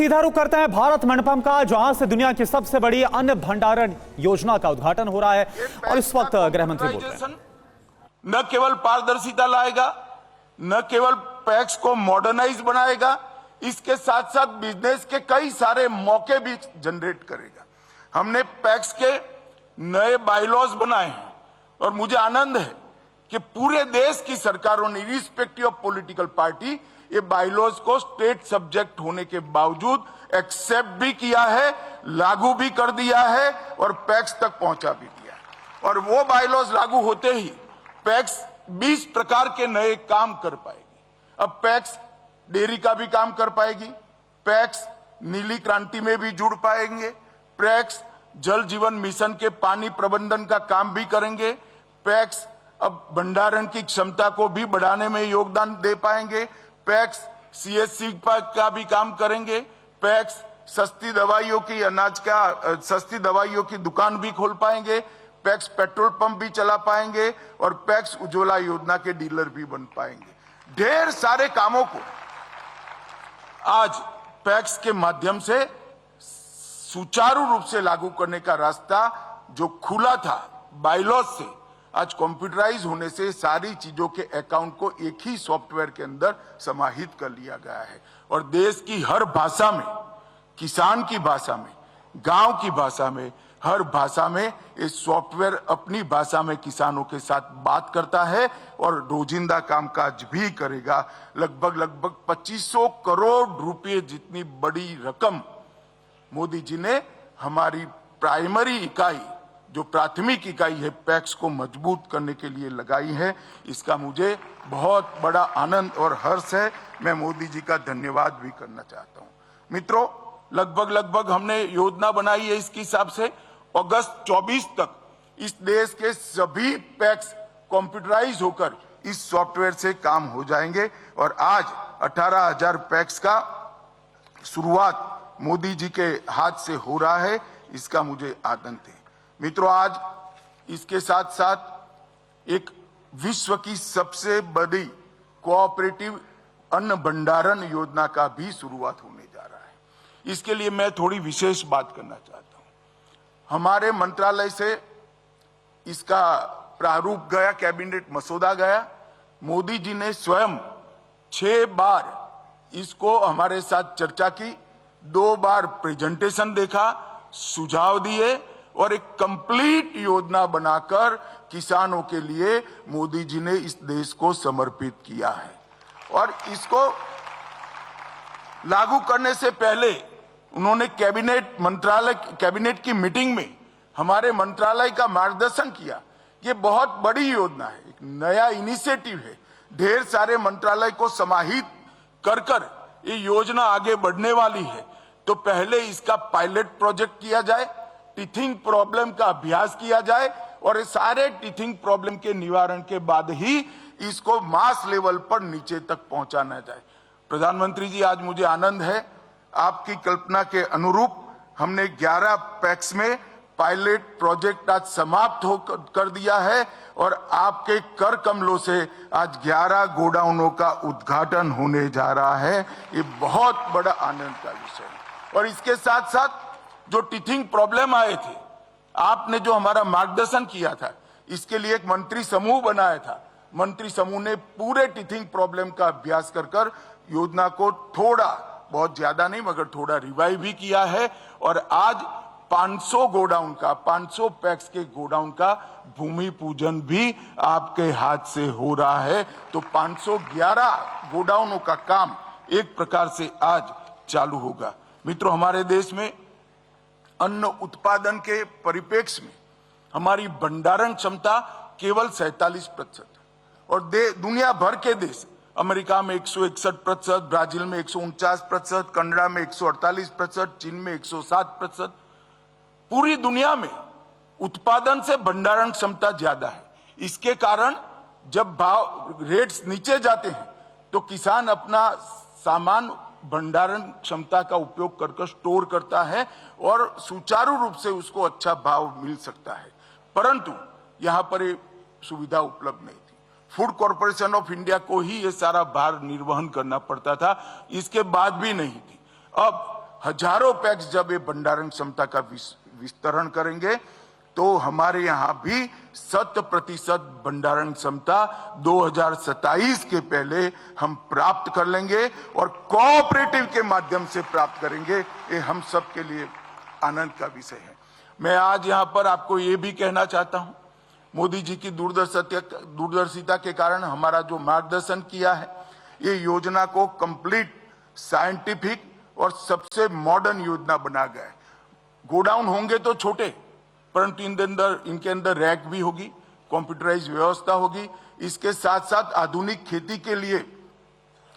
सीधा रुख करते हैं भारत मंडपम का, जहां से दुनिया की सबसे बड़ी अन्न भंडारण योजना का उद्घाटन हो रहा है। और इस वक्त गृह मंत्री बोल रहे हैं। न केवल पारदर्शिता लाएगा, न केवल पैक्स को मॉडर्नाइज बनाएगा, इसके साथ साथ बिजनेस के कई सारे मौके भी जनरेट करेगा। हमने पैक्स के नए बायलॉज बनाए हैं और मुझे आनंद है कि पूरे देश की सरकारों ने रिस्पेक्टिव ऑफ पॉलिटिकल पार्टी ये बायलॉज को स्टेट सब्जेक्ट होने के बावजूद एक्सेप्ट भी किया है, लागू भी कर दिया है और पैक्स तक पहुंचा भी दिया है। और वो बायलॉज लागू होते ही पैक्स 20 प्रकार के नए काम कर पाएगी। अब पैक्स डेयरी का भी काम कर पाएगी, पैक्स नीली क्रांति में भी जुड़ पाएंगे, पैक्स जल जीवन मिशन के पानी प्रबंधन का काम भी करेंगे, पैक्स अब भंडारण की क्षमता को भी बढ़ाने में योगदान दे पाएंगे, पैक्स सीएससी का भी काम करेंगे, पैक्स सस्ती दवाइयों की सस्ती दवाइयों की दुकान भी खोल पाएंगे, पैक्स पेट्रोल पंप भी चला पाएंगे और पैक्स उज्ज्वला योजना के डीलर भी बन पाएंगे। ढेर सारे कामों को आज पैक्स के माध्यम से सुचारू रूप से लागू करने का रास्ता जो खुला था बायलॉज से, आज कंप्यूटराइज होने से सारी चीजों के अकाउंट को एक ही सॉफ्टवेयर के अंदर समाहित कर लिया गया है। और देश की हर भाषा में, किसान की भाषा में, गांव की भाषा में, हर भाषा में ये सॉफ्टवेयर अपनी भाषा में किसानों के साथ बात करता है और रोजिंदा कामकाज भी करेगा। लगभग 2500 करोड़ रुपए जितनी बड़ी रकम मोदी जी ने हमारी प्राइमरी इकाई, जो प्राथमिक इकाई है पैक्स को मजबूत करने के लिए लगाई है। इसका मुझे बहुत बड़ा आनंद और हर्ष है। मैं मोदी जी का धन्यवाद भी करना चाहता हूं। मित्रों, लगभग हमने योजना बनाई है, इसके हिसाब से अगस्त 24 तक इस देश के सभी पैक्स कंप्यूटराइज होकर इस सॉफ्टवेयर से काम हो जाएंगे। और आज 18,000 पैक्स का शुरुआत मोदी जी के हाथ से हो रहा है, इसका मुझे आनंद है। मित्रों, आज इसके साथ साथ एक विश्व की सबसे बड़ी कोऑपरेटिव अन्न भंडारण योजना का भी शुरुआत होने जा रहा है। इसके लिए मैं थोड़ी विशेष बात करना चाहता हूं। हमारे मंत्रालय से इसका प्रारूप गया, कैबिनेट मसौदा गया। मोदी जी ने स्वयं 6 बार इसको हमारे साथ चर्चा की, 2 बार प्रेजेंटेशन देखा, सुझाव दिए और एक कंप्लीट योजना बनाकर किसानों के लिए मोदी जी ने इस देश को समर्पित किया है। और इसको लागू करने से पहले उन्होंने कैबिनेट की मीटिंग में हमारे मंत्रालय का मार्गदर्शन किया। ये बहुत बड़ी योजना है, एक नया इनिशिएटिव है, ढेर सारे मंत्रालय को समाहित कर ये योजना आगे बढ़ने वाली है। तो पहले इसका पायलट प्रोजेक्ट किया जाए, टीथिंग प्रॉब्लम का अभ्यास किया जाए और सारे टीथिंग प्रॉब्लम के निवारण के बाद ही इसको मास लेवल पर नीचे तक पहुंचाना जाए। प्रधानमंत्री जी, आज मुझे आनंद है, आपकी कल्पना के अनुरूप हमने 11 पैक्स में पायलट प्रोजेक्ट आज समाप्त कर दिया है और आपके कर कमलों से आज 11 गोडाउनों का उद्घाटन होने जा रहा है। ये बहुत बड़ा आनंद का विषय है। और इसके साथ साथ जो टीथिंग प्रॉब्लम आए थे, आपने जो हमारा मार्गदर्शन किया था, इसके लिए एक मंत्री समूह बनाया था। मंत्री समूह ने पूरे टीथिंग प्रॉब्लम का अभ्यास कर योजना को थोड़ा, बहुत ज्यादा नहीं मगर थोड़ा रिवाइव भी किया है। और आज 500 गोडाउन का, 500 पैक्स के गोडाउन का भूमि पूजन भी आपके हाथ से हो रहा है। तो 511 गोडाउनों का काम एक प्रकार से आज चालू होगा। मित्रों, हमारे देश में अन्न उत्पादन के परिप्रेक्ष्य में हमारी भंडारण क्षमता केवल 47% और दुनिया भर के देश, अमेरिका में 161%, ब्राजील में 149%, कनाडा में 148%, चीन में 107%, पूरी दुनिया में उत्पादन से भंडारण क्षमता ज्यादा है। इसके कारण जब भाव रेट्स नीचे जाते हैं तो किसान अपना सामान भंडारण क्षमता का उपयोग कर स्टोर करता है और सुचारू रूप से उसको अच्छा भाव मिल सकता है। परंतु यहाँ पर ये सुविधा उपलब्ध नहीं थी। फूड कॉर्पोरेशन ऑफ इंडिया को ही ये सारा भार निर्वहन करना पड़ता था, इसके बाद भी नहीं थी। अब हजारों पैक्स जब ये भंडारण क्षमता का विस्तरण करेंगे तो हमारे यहां भी 100% भंडारण क्षमता 2027 के पहले हम प्राप्त कर लेंगे और कोऑपरेटिव के माध्यम से प्राप्त करेंगे। ये हम सब के लिए आनंद का विषय है। मैं आज यहां पर आपको ये भी कहना चाहता हूं, मोदी जी की दूरदर्शिता के कारण हमारा जो मार्गदर्शन किया है, ये योजना को कंप्लीट साइंटिफिक और सबसे मॉडर्न योजना बना गया है। गोडाउन होंगे तो छोटे, परंतु इनके अंदर रैक भी होगी, कंप्यूटराइज व्यवस्था होगी। इसके साथ साथ आधुनिक खेती के लिए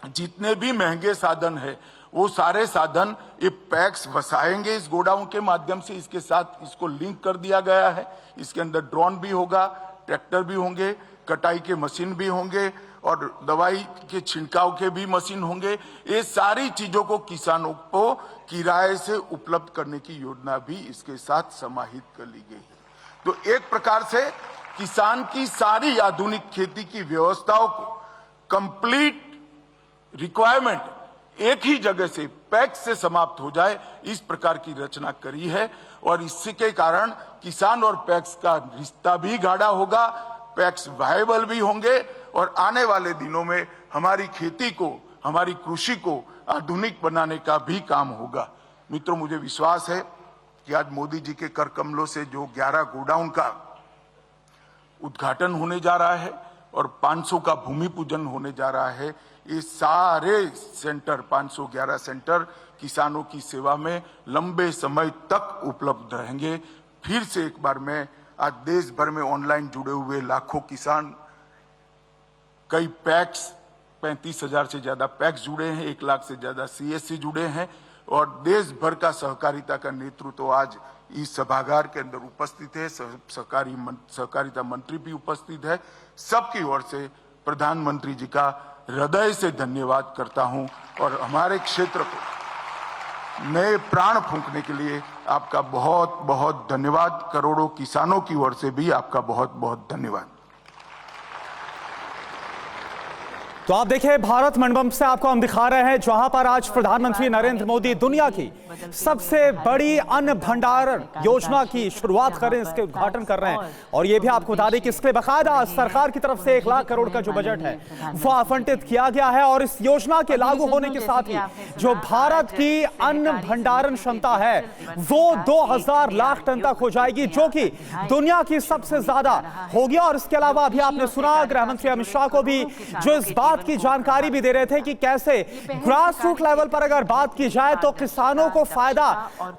जितने भी महंगे साधन है वो सारे साधन ये पैक्स बसाएंगे इस गोडाउन के माध्यम से। इसके साथ इसको लिंक कर दिया गया है। इसके अंदर ड्रोन भी होगा, ट्रैक्टर भी होंगे, कटाई के मशीन भी होंगे और दवाई के छिड़काव के भी मशीन होंगे। ये सारी चीजों को किसानों को किराए से उपलब्ध करने की योजना भी इसके साथ समाहित कर ली गई है। तो एक प्रकार से किसान की सारी आधुनिक खेती की व्यवस्थाओं को कंप्लीट रिक्वायरमेंट एक ही जगह से पैक्स से समाप्त हो जाए, इस प्रकार की रचना करी है। और इसके कारण किसान और पैक्स का रिश्ता भी गाढ़ा होगा, पैक्स वायबल भी होंगे और आने वाले दिनों में हमारी खेती को, हमारी कृषि को आधुनिक बनाने का भी काम होगा। मित्रों, मुझे विश्वास है कि आज मोदी जी के कर कमलों से जो 11 गोडाउन का उद्घाटन होने जा रहा है और 500 का भूमि पूजन होने जा रहा है, ये सारे सेंटर 511 सेंटर किसानों की सेवा में लंबे समय तक उपलब्ध रहेंगे। फिर से एक बार मैं आज देश भर में ऑनलाइन जुड़े हुए लाखों किसान, कई पैक्स 35,000 से ज्यादा पैक्स जुड़े हैं, 1 लाख से ज्यादा CSC जुड़े हैं और देश भर का सहकारिता का नेतृत्व आज इस सभागार के अंदर उपस्थित है। सहकारिता मंत्री भी उपस्थित है। सबकी ओर से प्रधानमंत्री जी का हृदय से धन्यवाद करता हूं और हमारे क्षेत्र को नए प्राण फूंकने के लिए आपका बहुत बहुत धन्यवाद। करोड़ों किसानों की ओर से भी आपका बहुत बहुत धन्यवाद। तो आप देखिए, भारत मंडपम से आपको हम दिखा रहे हैं जहां पर आज प्रधानमंत्री नरेंद्र मोदी दुनिया की सबसे बड़ी अन्न भंडारण योजना की शुरुआत कर रहे हैं, इसके उद्घाटन कर रहे हैं। और ये भी आपको बता दें कि इसके लिए बाकायदा सरकार की तरफ से 1 लाख करोड़ का जो बजट है वो आवंटित किया गया है। और इस योजना के लागू होने के साथ ही जो भारत की अन्न भंडारण क्षमता है वो 2000 लाख टन तक हो जाएगी, जो कि दुनिया की सबसे ज्यादा होगी। और इसके अलावा अभी आपने सुना गृह मंत्री अमित शाह को भी जो इस बात की जानकारी भी दे रहे थे कि कैसे ग्रास रूट लेवल पर अगर बात की जाए तो किसानों को फायदा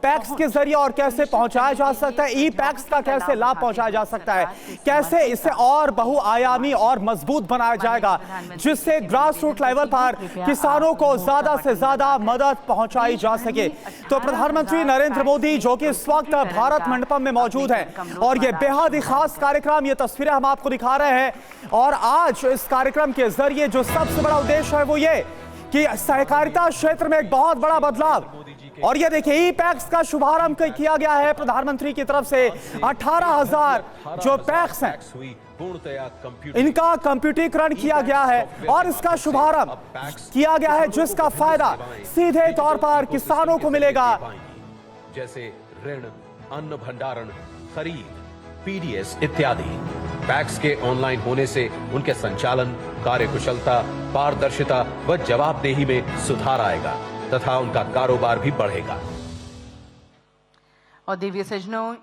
पैक्स के जरिए और कैसे पहुंचाया जा सकता है, ई पैक्स का कैसे लाभ पहुंचाया जा सकता है, कैसे इसे और बहुआयामी और मजबूत बनाया जाएगा जिससे ग्रास रूट लेवल पर किसानों को ज्यादा से ज्यादा मदद पहुंचाई जा सके। तो प्रधानमंत्री नरेंद्र मोदी जो कि इस वक्त भारत मंडपम में मौजूद हैं और ये बेहद ही खास कार्यक्रम, ये तस्वीरें हम आपको दिखा रहे हैं। और आज इस कार्यक्रम के जरिए जो सबसे बड़ा उद्देश्य है वो ये कि सहकारिता क्षेत्र में एक बहुत बड़ा बदलाव, और ये देखिए ई पैक्स का शुभारंभ किया गया है प्रधानमंत्री की तरफ से। 18,000 जो पैक्स हैं इनका कंप्यूटरीकरण किया गया है और इसका शुभारंभ किया गया है जिसका फायदा सीधे तौर पर किसानों को मिलेगा, जैसे ऋण, अन्न भंडारण, खरीद, PDS इत्यादि। पैक्स के ऑनलाइन होने से उनके संचालन, कार्यकुशलता, पारदर्शिता व जवाबदेही में सुधार आएगा तथा उनका कारोबार भी बढ़ेगा। और दिव्य सज्जनों,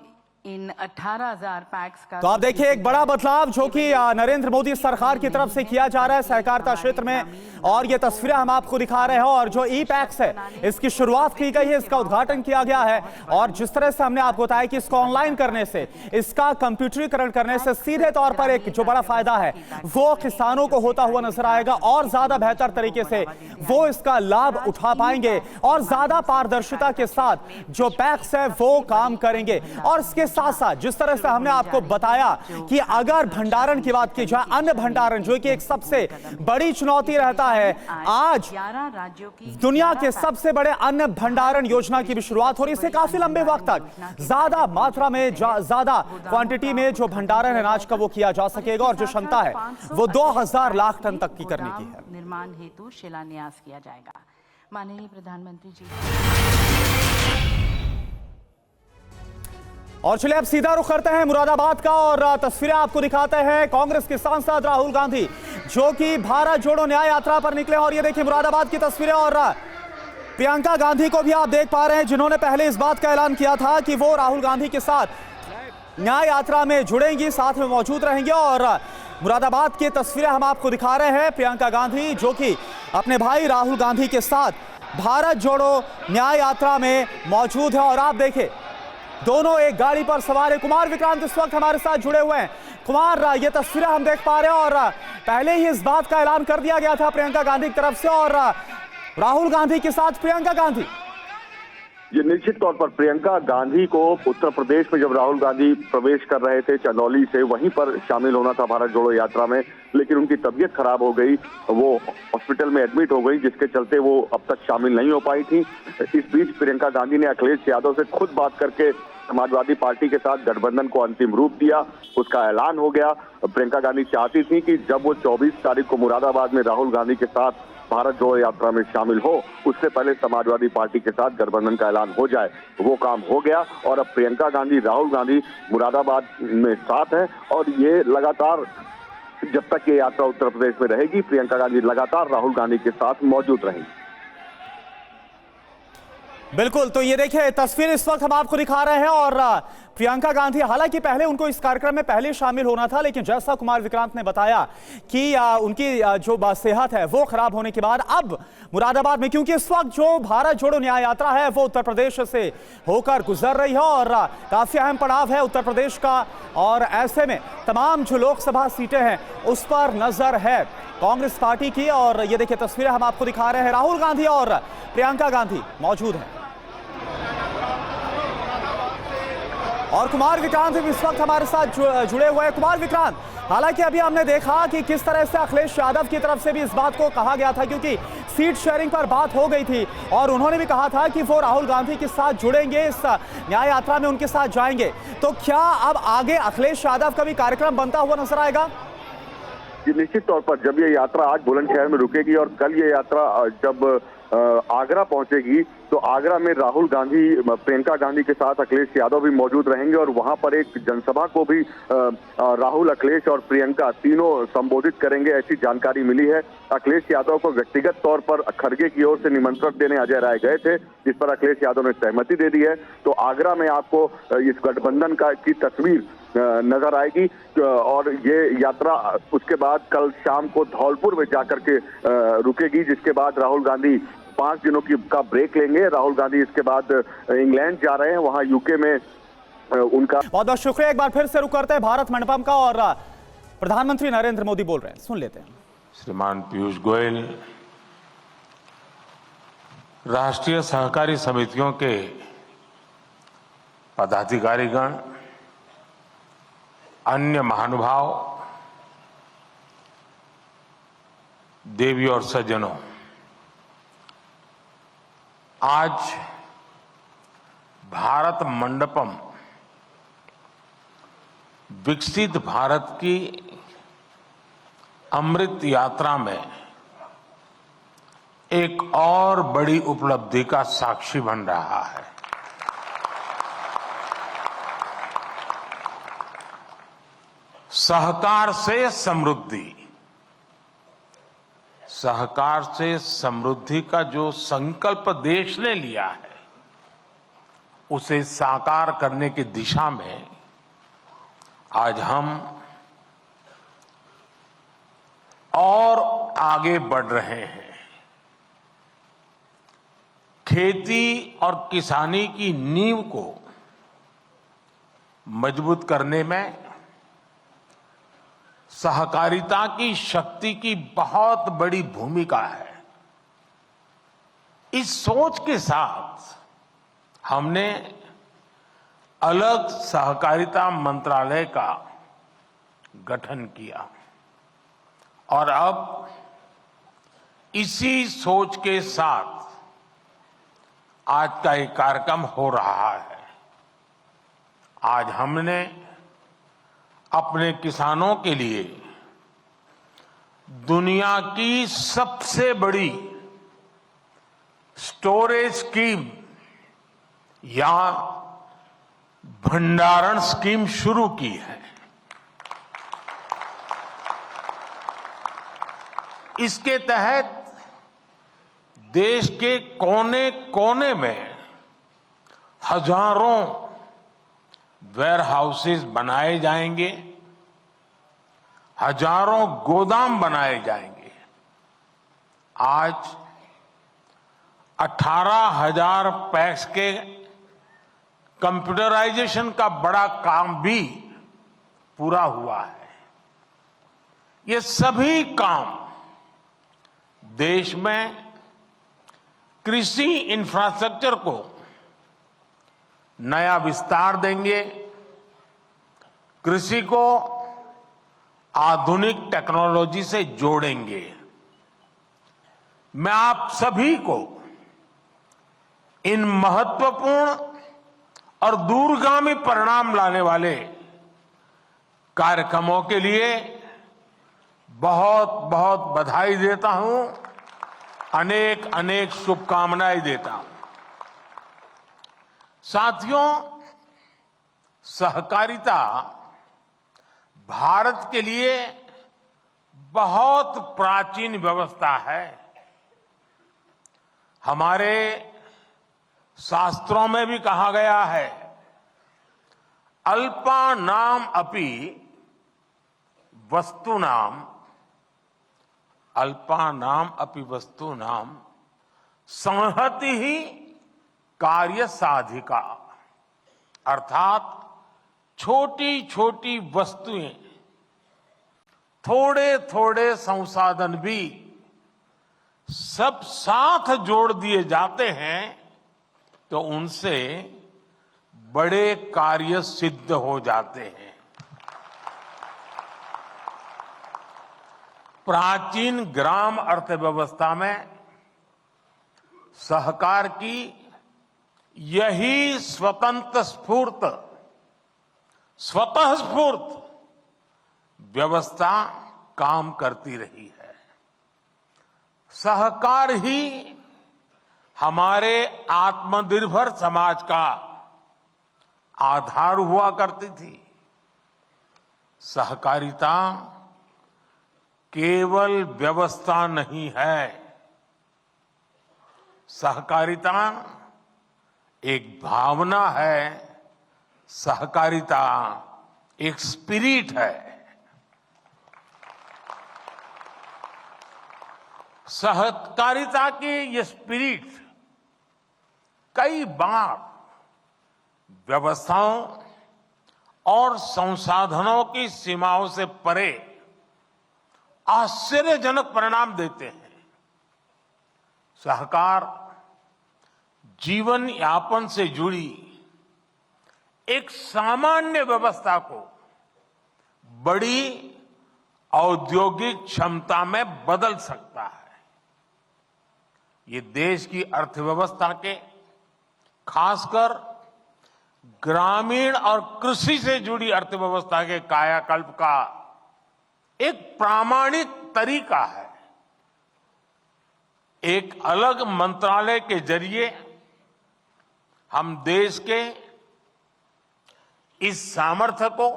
इन 18,000 पैक्स का तो आप देखिए एक बड़ा बदलाव जो कि नरेंद्र मोदी सरकार की तरफ से किया जा रहा है सहकारिता क्षेत्र में, और ये तस्वीरें हम आपको दिखा रहे हैं। और जो ई पैक्स है इसकी शुरुआत की गई है, इसका उद्घाटन किया गया है। और जिस तरह से हमने आपको बताया कि इसको ऑनलाइन करने से, इसका कंप्यूटरीकरण करने से सीधे तौर पर एक जो बड़ा फायदा है वो किसानों को होता हुआ नजर आएगा और ज्यादा बेहतर तरीके से वो इसका लाभ उठा पाएंगे और ज्यादा पारदर्शिता के साथ जो पैक्स है वो काम करेंगे। और इसके साथ साथ जिस तरह से हमने आपको बताया कि अगर भंडारण की बात की जाए, अन्न भंडारण जो कि एक सबसे बड़ी चुनौती रहता है, आज दुनिया के सबसे बड़े अन्न भंडारण योजना की भी शुरुआत हो रही है। इससे काफी लंबे वक्त तक ज्यादा मात्रा में, ज्यादा क्वांटिटी में जो भंडारण अनाज का वो किया जा सकेगा और जो क्षमता है वो 2000 लाख टन तक की करने की है। निर्माण हेतु शिलान्यास किया जाएगा। माननीय प्रधानमंत्री जी। और चलिए अब सीधा रुख करते हैं मुरादाबाद का और तस्वीरें आपको दिखाते हैं कांग्रेस के सांसद राहुल गांधी जो कि भारत जोड़ो न्याय यात्रा पर निकले। और ये देखिए मुरादाबाद की तस्वीरें और प्रियंका गांधी को भी आप देख पा रहे हैं जिन्होंने पहले इस बात का ऐलान किया था कि वो राहुल गांधी के साथ न्याय यात्रा में जुड़ेंगी, साथ में मौजूद रहेंगे। और मुरादाबाद की तस्वीरें हम आपको दिखा रहे हैं, प्रियंका गांधी जो कि अपने भाई राहुल गांधी के साथ भारत जोड़ो न्याय यात्रा में मौजूद है। और आप देखिए दोनों एक गाड़ी पर सवार है। कुमार विक्रांत इस वक्त हमारे साथ जुड़े हुए हैं। कुमार, ये तस्वीरें हम देख पा रहे हैं और पहले ही इस बात का ऐलान कर दिया गया था प्रियंका गांधी की तरफ से और राहुल गांधी के साथ प्रियंका गांधी। ये निश्चित तौर पर प्रियंका गांधी को उत्तर प्रदेश में जब राहुल गांधी प्रवेश कर रहे थे चंदौली से, वहीं पर शामिल होना था भारत जोड़ो यात्रा में, लेकिन उनकी तबीयत खराब हो गई, वो हॉस्पिटल में एडमिट हो गई, जिसके चलते वो अब तक शामिल नहीं हो पाई थी। इस बीच प्रियंका गांधी ने अखिलेश यादव से खुद बात करके समाजवादी पार्टी के साथ गठबंधन को अंतिम रूप दिया, उसका ऐलान हो गया। प्रियंका गांधी चाहती थी कि जब वो 24 तारीख को मुरादाबाद में राहुल गांधी के साथ भारत जोड़ो यात्रा में शामिल हो, उससे पहले समाजवादी पार्टी के साथ गठबंधन का ऐलान हो जाए। वो काम हो गया और अब प्रियंका गांधी राहुल गांधी मुरादाबाद में साथ हैं और ये लगातार जब तक ये यात्रा उत्तर प्रदेश में रहेगी, प्रियंका गांधी लगातार राहुल गांधी के साथ मौजूद रहेंगी। बिल्कुल, तो ये देखिए तस्वीर इस वक्त हम आपको दिखा रहे हैं और प्रियंका गांधी, हालांकि पहले उनको इस कार्यक्रम में पहले शामिल होना था, लेकिन जैसा कुमार विक्रांत ने बताया कि उनकी जो सेहत है वो खराब होने के बाद अब मुरादाबाद में, क्योंकि इस वक्त जो भारत जोड़ो न्याय यात्रा है वो उत्तर प्रदेश से होकर गुजर रही है और काफी अहम पड़ाव है उत्तर प्रदेश का। और ऐसे में तमाम जो लोकसभा सीटें हैं उस पर नजर है कांग्रेस पार्टी की। और ये देखिए तस्वीरें हम आपको दिखा रहे हैं, राहुल गांधी और प्रियंका गांधी मौजूद हैं और कुमार विक्रांत भी इस वक्त हमारे साथ जुड़े हुए हैं। कुमार विक्रांत, हालांकि अभी हमने देखा कि किस तरह से अखिलेश यादव की तरफ से भी इस बात को कहा गया था, क्योंकि सीट शेयरिंग पर बात हो गई थी और उन्होंने भी कहा था कि वो राहुल गांधी के साथ जुड़ेंगे, इस न्याय यात्रा में उनके साथ जाएंगे। तो क्या अब आगे अखिलेश यादव का भी कार्यक्रम बनता हुआ नजर आएगा? जी निश्चित तौर पर जब ये यात्रा आज बुलंदशहर में रुकेगी और कल ये यात्रा जब आगरा पहुंचेगी तो आगरा में राहुल गांधी, प्रियंका गांधी के साथ अखिलेश यादव भी मौजूद रहेंगे और वहां पर एक जनसभा को भी राहुल, अखिलेश और प्रियंका तीनों संबोधित करेंगे, ऐसी जानकारी मिली है। अखिलेश यादव को व्यक्तिगत तौर पर खड़गे की ओर से निमंत्रण देने अजय राय गए थे, जिस पर अखिलेश यादव ने सहमति दे दी है। तो आगरा में आपको इस गठबंधन की तस्वीर नजर आएगी और ये यात्रा उसके बाद कल शाम को धौलपुर में जाकर के रुकेगी, जिसके बाद राहुल गांधी 5 दिनों का ब्रेक लेंगे। राहुल गांधी इसके बाद इंग्लैंड जा रहे हैं, वहां यूके में उनका बहुत बहुत शुक्रिया। एक बार फिर से रुक करते हैं भारत मंडपम का और प्रधानमंत्री नरेंद्र मोदी बोल रहे हैं, सुन लेते हैं। श्रीमान पीयूष गोयल, राष्ट्रीय सहकारी समितियों के पदाधिकारीगण, अन्य महानुभाव, देवी और सज्जनों, आज भारत मंडपम विकसित भारत की अमृत यात्रा में एक और बड़ी उपलब्धि का साक्षी बन रहा है। सहकार से समृद्धि, सहकार से समृद्धि का जो संकल्प देश ने लिया है उसे साकार करने की दिशा में आज हम और आगे बढ़ रहे हैं। खेती और किसानी की नींव को मजबूत करने में सहकारिता की शक्ति की बहुत बड़ी भूमिका है। इस सोच के साथ हमने अलग सहकारिता मंत्रालय का गठन किया और अब इसी सोच के साथ आज का एक कार्यक्रम हो रहा है। आज हमने अपने किसानों के लिए दुनिया की सबसे बड़ी स्टोरेज स्कीम या भंडारण स्कीम शुरू की है। इसके तहत देश के कोने कोने में हजारों वेयर हाउसेज बनाए जाएंगे, हजारों गोदाम बनाए जाएंगे। आज 18,000 पैक्स के कंप्यूटराइजेशन का बड़ा काम भी पूरा हुआ है। ये सभी काम देश में कृषि इंफ्रास्ट्रक्चर को नया विस्तार देंगे, कृषि को आधुनिक टेक्नोलॉजी से जोड़ेंगे। मैं आप सभी को इन महत्वपूर्ण और दूरगामी परिणाम लाने वाले कार्यक्रमों के लिए बहुत बहुत बधाई देता हूं, अनेक अनेक शुभकामनाएं देता हूं। साथियों, सहकारिता भारत के लिए बहुत प्राचीन व्यवस्था है। हमारे शास्त्रों में भी कहा गया है, अल्पानाम अपि वस्तूनाम, अल्पानाम अपि वस्तूनाम संहति ही कार्य साधिका। अर्थात छोटी छोटी वस्तुएं, थोड़े थोड़े संसाधन भी सब साथ जोड़ दिए जाते हैं तो उनसे बड़े कार्य सिद्ध हो जाते हैं। प्राचीन ग्राम अर्थव्यवस्था में सहकार की यही स्वतंत्र स्वतः स्फूर्त व्यवस्था काम करती रही है। सहकार ही हमारे आत्मनिर्भर समाज का आधार हुआ करती थी। सहकारिता केवल व्यवस्था नहीं है, सहकारिता एक भावना है, सहकारिता एक स्पिरिट है। सहकारिता की ये स्पिरिट कई बार व्यवस्थाओं और संसाधनों की सीमाओं से परे आश्चर्यजनक परिणाम देते हैं। सहकार जीवन यापन से जुड़ी एक सामान्य व्यवस्था को बड़ी औद्योगिक क्षमता में बदल सकता है। ये देश की अर्थव्यवस्था के, खासकर ग्रामीण और कृषि से जुड़ी अर्थव्यवस्था के कायाकल्प का एक प्रामाणिक तरीका है। एक अलग मंत्रालय के जरिए हम देश के इस सामर्थ्य को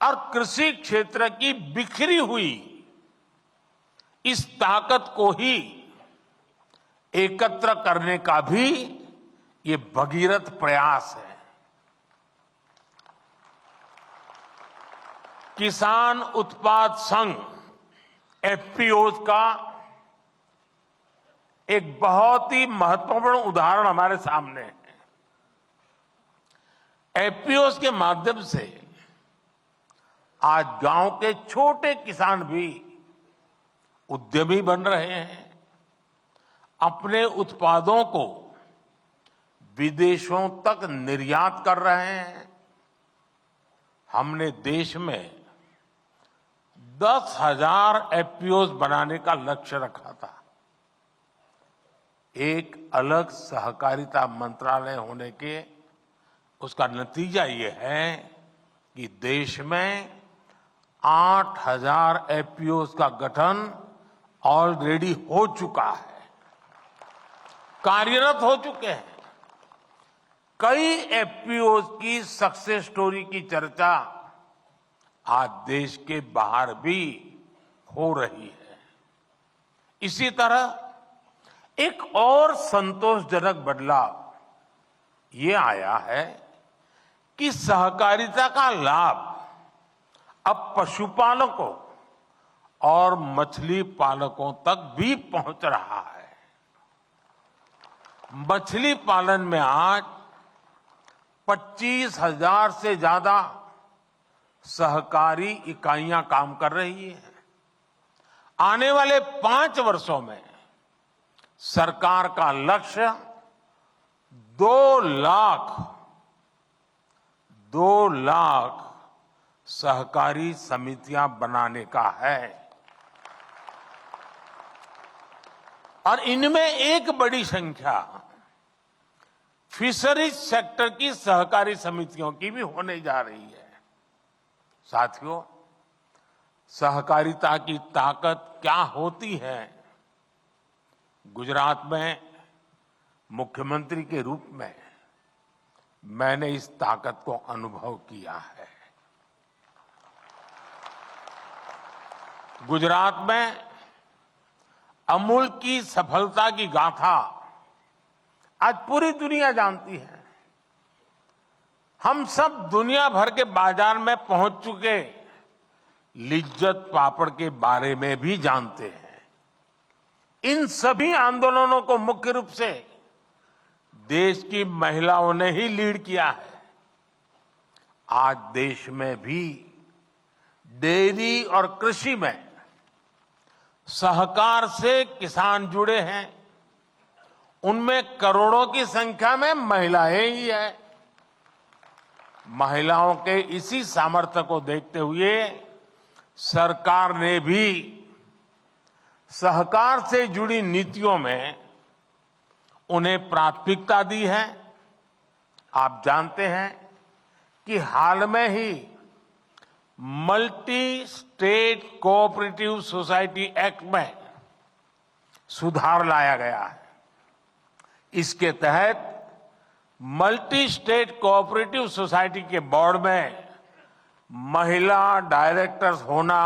और कृषि क्षेत्र की बिखरी हुई इस ताकत को ही एकत्र करने का भी ये भगीरथ प्रयास है। किसान उत्पाद संघ एफपीओ का एक बहुत ही महत्वपूर्ण उदाहरण हमारे सामने है। एफपीओ के माध्यम से आज गांव के छोटे किसान भी उद्यमी बन रहे हैं, अपने उत्पादों को विदेशों तक निर्यात कर रहे हैं। हमने देश में 10,000 एफपीओ बनाने का लक्ष्य रखा था। एक अलग सहकारिता मंत्रालय होने के उसका नतीजा ये है कि देश में 8,000 एफपीओ का गठन ऑलरेडी हो चुका है। कार्यरत हो चुके हैं। कई एफपीओ की सक्सेस स्टोरी की चर्चा आज देश के बाहर भी हो रही है। इसी तरह एक और संतोषजनक बदलाव ये आया है कि सहकारिता का लाभ अब पशुपालकों और मछली पालकों तक भी पहुंच रहा है। मछली पालन में आज 25,000 से ज्यादा सहकारी इकाइयां काम कर रही हैं। आने वाले 5 वर्षों में सरकार का लक्ष्य 2 लाख सहकारी समितियां बनाने का है और इनमें एक बड़ी संख्या फिशरीज सेक्टर की सहकारी समितियों की भी होने जा रही है। साथियों, सहकारिता की ताकत क्या होती है, गुजरात में मुख्यमंत्री के रूप में मैंने इस ताकत को अनुभव किया है। गुजरात में अमूल की सफलता की गाथा आज पूरी दुनिया जानती है। हम सब दुनिया भर के बाजार में पहुंच चुके लिज्जत पापड़ के बारे में भी जानते हैं। इन सभी आंदोलनों को मुख्य रूप से देश की महिलाओं ने ही लीड किया है। आज देश में भी डेयरी और कृषि में सहकार से किसान जुड़े हैं। उनमें करोड़ों की संख्या में महिलाएं ही हैं। महिलाओं के इसी सामर्थ्य को देखते हुए सरकार ने भी सहकार से जुड़ी नीतियों में उन्हें प्राथमिकता दी है। आप जानते हैं कि हाल में ही multi state cooperative society act में सुधार लाया गया है। इसके तहत मल्टी स्टेट कोऑपरेटिव सोसाइटी के बोर्ड में महिला डायरेक्टर्स होना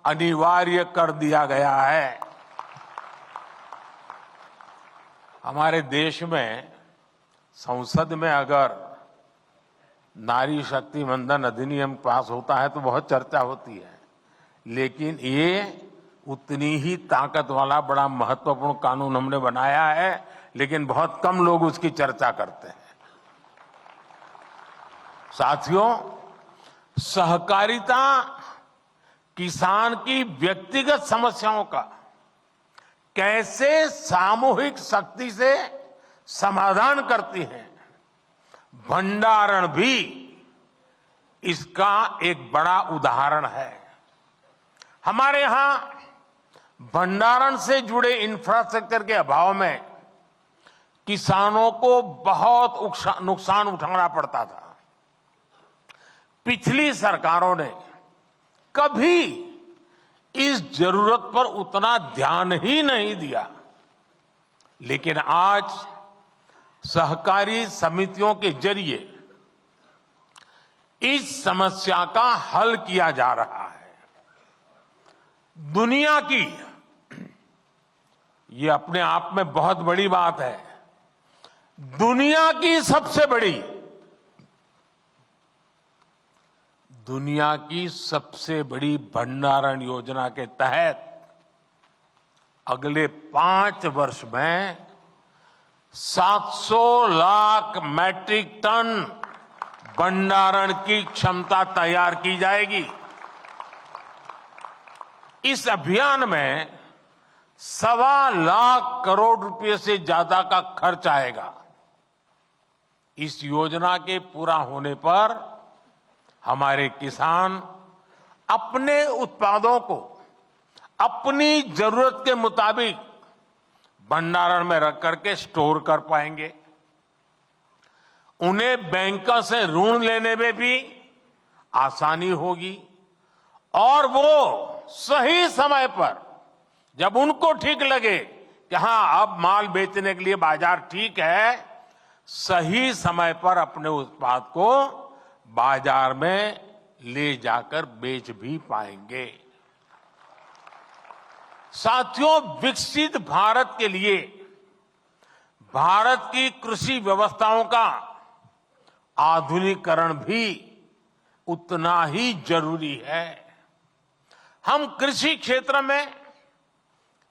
अनिवार्य कर दिया गया है। हमारे देश में संसद में अगर नारी शक्ति वंदन अधिनियम पास होता है तो बहुत चर्चा होती है, लेकिन ये उतनी ही ताकत वाला बड़ा महत्वपूर्ण कानून हमने बनाया है, लेकिन बहुत कम लोग उसकी चर्चा करते हैं। साथियों, सहकारिता किसान की व्यक्तिगत समस्याओं का कैसे सामूहिक शक्ति से समाधान करती है, भंडारण भी इसका एक बड़ा उदाहरण है। हमारे यहां भंडारण से जुड़े इंफ्रास्ट्रक्चर के अभाव में किसानों को बहुत नुकसान उठाना पड़ता था। पिछली सरकारों ने कभी इस जरूरत पर उतना ध्यान ही नहीं दिया, लेकिन आज सहकारी समितियों के जरिए इस समस्या का हल किया जा रहा है। दुनिया की, ये अपने आप में बहुत बड़ी बात है, दुनिया की सबसे बड़ी भंडारण योजना के तहत अगले 5 वर्ष में 700 लाख मैट्रिक टन भंडारण की क्षमता तैयार की जाएगी। इस अभियान में 1.25 लाख करोड़ रुपए से ज्यादा का खर्च आएगा। इस योजना के पूरा होने पर हमारे किसान अपने उत्पादों को अपनी जरूरत के मुताबिक भंडारण में रख करके स्टोर कर पाएंगे। उन्हें बैंकों से ऋण लेने में भी आसानी होगी और वो सही समय पर, जब उनको ठीक लगे कि हाँ, अब माल बेचने के लिए बाजार ठीक है, सही समय पर अपने उत्पाद को बाजार में ले जाकर बेच भी पाएंगे। साथियों, विकसित भारत के लिए भारत की कृषि व्यवस्थाओं का आधुनिकीकरण भी उतना ही जरूरी है। हम कृषि क्षेत्र में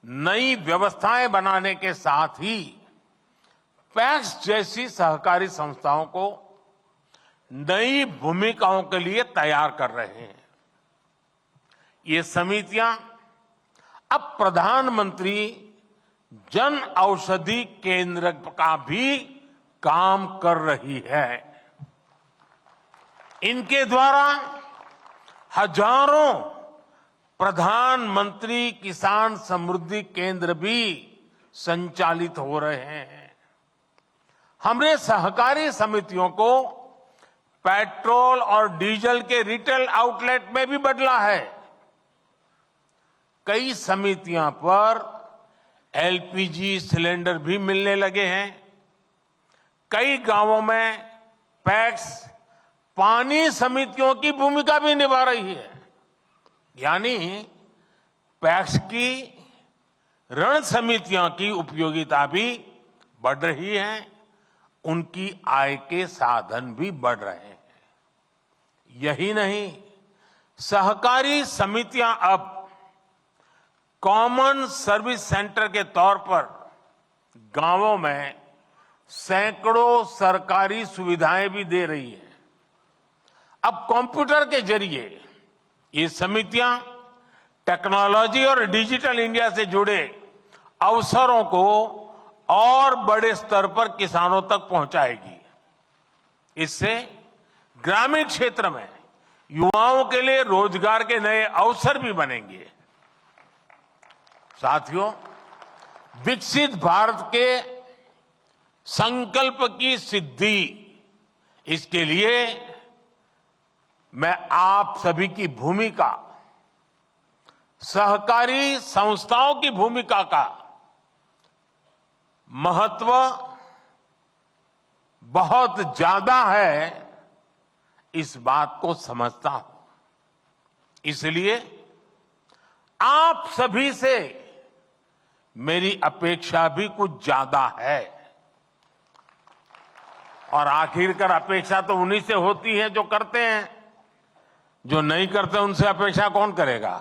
नई व्यवस्थाएं बनाने के साथ ही पैक्स जैसी सहकारी संस्थाओं को नई भूमिकाओं के लिए तैयार कर रहे हैं। ये समितियां अब प्रधानमंत्री जन औषधि केंद्र का भी काम कर रही है। इनके द्वारा हजारों प्रधानमंत्री किसान समृद्धि केंद्र भी संचालित हो रहे हैं। हमने सहकारी समितियों को पेट्रोल और डीजल के रिटेल आउटलेट में भी बदला है। कई समितियां पर एलपीजी सिलेंडर भी मिलने लगे हैं। कई गांवों में पैक्स पानी समितियों की भूमिका भी निभा रही है। यानी पैक्स की ऋण समितियों की उपयोगिता भी बढ़ रही है, उनकी आय के साधन भी बढ़ रहे हैं। यही नहीं, सहकारी समितियां अब कॉमन सर्विस सेंटर के तौर पर गांवों में सैकड़ों सरकारी सुविधाएं भी दे रही है। अब कंप्यूटर के जरिए ये समितियां टेक्नोलॉजी और डिजिटल इंडिया से जुड़े अवसरों को और बड़े स्तर पर किसानों तक पहुंचाएगी। इससे ग्रामीण क्षेत्र में युवाओं के लिए रोजगार के नए अवसर भी बनेंगे। साथियों, विकसित भारत के संकल्प की सिद्धि, इसके लिए मैं आप सभी की भूमिका, सहकारी संस्थाओं की भूमिका का महत्व बहुत ज्यादा है, इस बात को समझता हूं। इसलिए आप सभी से मेरी अपेक्षा भी कुछ ज्यादा है। और आखिरकार अपेक्षा तो उन्हीं से होती है जो करते हैं। जो नहीं करते उनसे अपेक्षा कौन करेगा?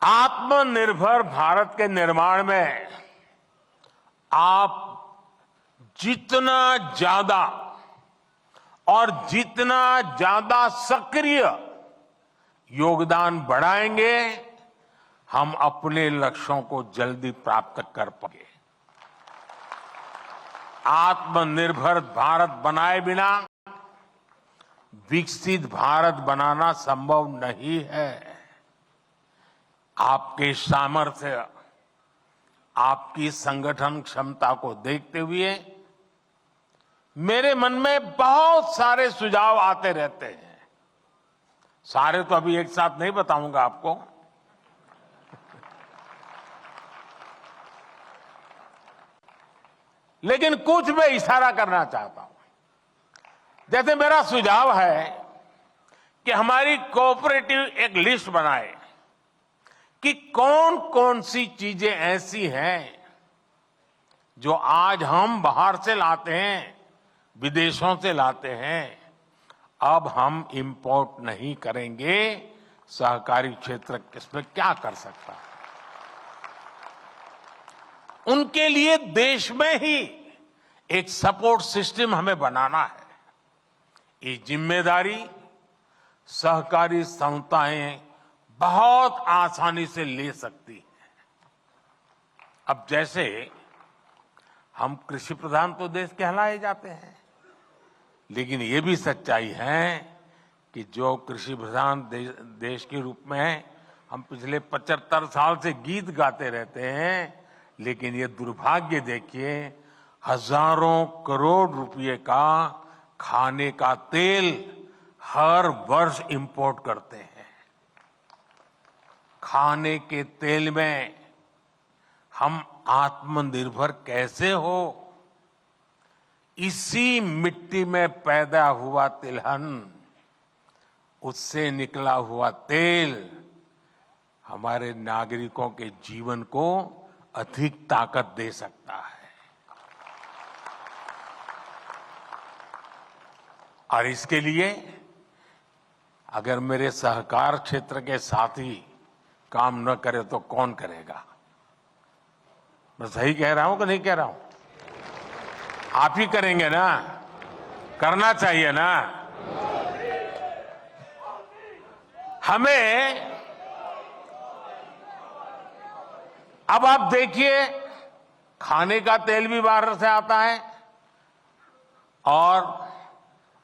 आत्मनिर्भर भारत के निर्माण में आप जितना ज्यादा और जितना ज्यादा सक्रिय योगदान बढ़ाएंगे, हम अपने लक्ष्यों को जल्दी प्राप्त कर पाएंगे। आत्मनिर्भर भारत बनाए बिना विकसित भारत बनाना संभव नहीं है। आपके सामर्थ्य, आपकी संगठन क्षमता को देखते हुए मेरे मन में बहुत सारे सुझाव आते रहते हैं। सारे तो अभी एक साथ नहीं बताऊंगा आपको। लेकिन कुछ मैं इशारा करना चाहता हूं। जैसे मेरा सुझाव है कि हमारी कोऑपरेटिव एक लिस्ट बनाए कि कौन कौन सी चीजें ऐसी हैं जो आज हम बाहर से लाते हैं, विदेशों से लाते हैं, अब हम इंपोर्ट नहीं करेंगे। सहकारी क्षेत्र इसमें क्या कर सकता है? उनके लिए देश में ही एक सपोर्ट सिस्टम हमें बनाना है। ये जिम्मेदारी सहकारी संस्थाएं बहुत आसानी से ले सकती हैं। अब जैसे हम कृषि प्रधान तो देश कहलाए जाते हैं, लेकिन ये भी सच्चाई है कि जो कृषि प्रधान देश के रूप में हम पिछले 75 साल से गीत गाते रहते हैं, लेकिन ये दुर्भाग्य देखिए, हजारों करोड़ रुपए का खाने का तेल हर वर्ष इंपोर्ट करते हैं। खाने के तेल में हम आत्मनिर्भर कैसे हो, इसी मिट्टी में पैदा हुआ तिलहन, उससे निकला हुआ तेल हमारे नागरिकों के जीवन को अधिक ताकत दे सकता है। और इसके लिए अगर मेरे सहकार क्षेत्र के साथी काम न करे तो कौन करेगा? मैं सही कह रहा हूं कि नहीं कह रहा हूं? आप ही करेंगे ना? करना चाहिए ना? हमें अब आप देखिए, खाने का तेल भी बाहर से आता है और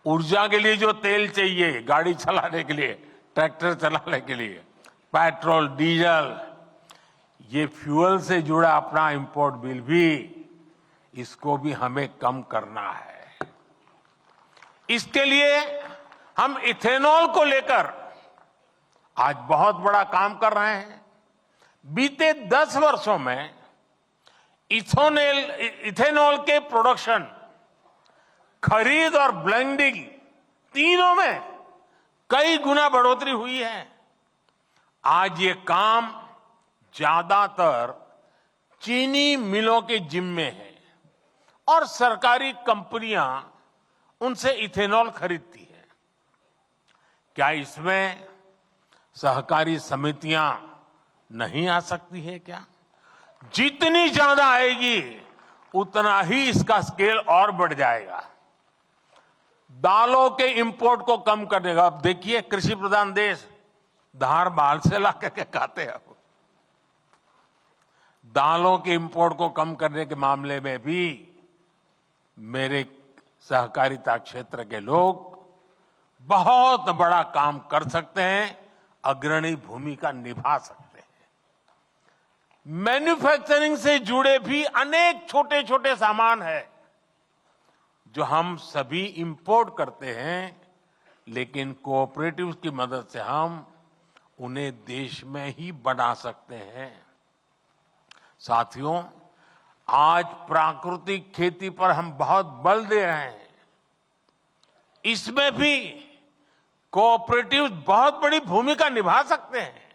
ऊर्जा के लिए जो तेल चाहिए गाड़ी चलाने के लिए, ट्रैक्टर चलाने के लिए, पेट्रोल, डीजल, ये फ्यूल से जुड़ा अपना इंपोर्ट बिल भी, इसको भी हमें कम करना है। इसके लिए हम इथेनॉल को लेकर आज बहुत बड़ा काम कर रहे हैं। बीते 10 वर्षों में इथेनॉल के प्रोडक्शन, खरीद और ब्लेंडिंग तीनों में कई गुना बढ़ोतरी हुई है। आज ये काम ज्यादातर चीनी मिलों के जिम्मे है और सरकारी कंपनियां उनसे इथेनॉल खरीदती है। क्या इसमें सहकारी समितियां नहीं आ सकती है क्या? जितनी ज्यादा आएगी उतना ही इसका स्केल और बढ़ जाएगा। दालों के इंपोर्ट को कम करने का, अब देखिए कृषि प्रधान देश धार बाल से ला करके खाते हैं। दालों के इंपोर्ट को कम करने के मामले में भी मेरे सहकारिता क्षेत्र के लोग बहुत बड़ा काम कर सकते हैं, अग्रणी भूमिका निभा सकते हैं। मैन्युफैक्चरिंग से जुड़े भी अनेक छोटे छोटे सामान है जो हम सभी इंपोर्ट करते हैं, लेकिन कोऑपरेटिव्स की मदद से हम उन्हें देश में ही बना सकते हैं। साथियों, आज प्राकृतिक खेती पर हम बहुत बल दे रहे हैं। इसमें भी कोऑपरेटिव्स बहुत बड़ी भूमिका निभा सकते हैं।